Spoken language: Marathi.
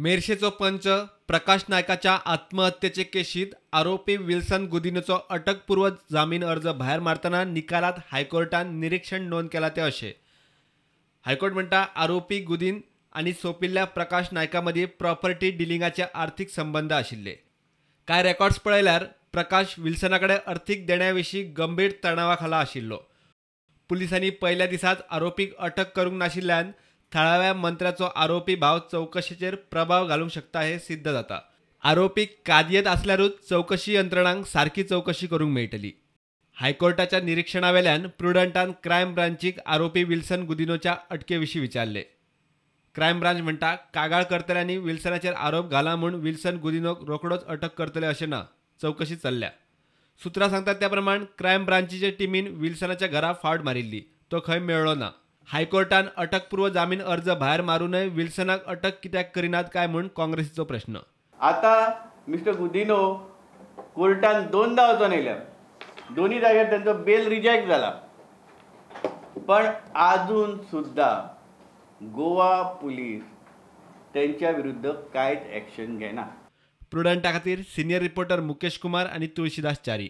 मेर्शेचो पंच प्रकाश नायकाच्या आत्महत्येचे केशीत आरोपी विल्सन गुदिन्होचो अटकपूर्व जामीन अर्ज भायर मारतना निकालात हायकोर्टान निरीक्षण नोंद केला ते अशें. हायकोर्ट म्हणटा आरोपी गुदीन आनी सोपिल्ल्या प्रकाश नायका मदीं प्रॉपर्टी डिलिंगाचे आर्थीक संबंध आशिल्ले. कांय रेकॉर्ड्स पळयल्यार प्रकाश विल्सना कडेन अर्थीक देण्या विशीं गंभीर तणावा खाला आशिल्लो. पुलिसांनी पयल्या दिसाच आरोपीक अटक करूंक नाशिल्ल्यान थळाव्या मंत्र्याचो आरोपी भाव चवकशेचेर प्रभाव घालूंक शकता हें सिद्ध जाता. आरोपीक कादयेत आसल्यारूच चवकशी यंत्रणांक सारकी चवकशी करूंक मेळटली. हायकोर्टाच्या निरीक्षणावेल्यान प्रुडंटान क्रायम ब्रांचीक आरोपी विल्सन गुदिन्होच्या अटके विशीं विचारले. क्रायम ब्रांच म्हणटा कागाळ करतल्यांनी विल्सनाचेर आरोप घाला म्हूण विल्सन गुदिन्होक रोखडोच अटक करतले अशें ना, चवकशी चल्ल्या. सुत्रां सांगतात त्या प्रमाण क्रायम ब्रांचीचे टिमीन विल्सनाच्या घरा फावट मारिल्ली, तो खंय मेळ्ळो ना. हायकोर्टान अटकपूर्व जामीन अर्ज भायर मारूनय विल्सनाक अटक कित्याक करिनात काय म्हूण काँग्रेसीचो प्रश्न. आता मिस्टर गुदिन्हो कोर्टान 2दा वचून येयल्या, दोन्ही जाग्यार तांचो बेल रिजेक्ट जाला. पण आजून सुद्धा गोवा पुलीस त्यांच्या विरुद्ध कांयच एक्शन घेना. प्रुडंटा खातीर सिनियर रिपोर्टर मुकेश कुमार आनी तुळशीदास च्यारी.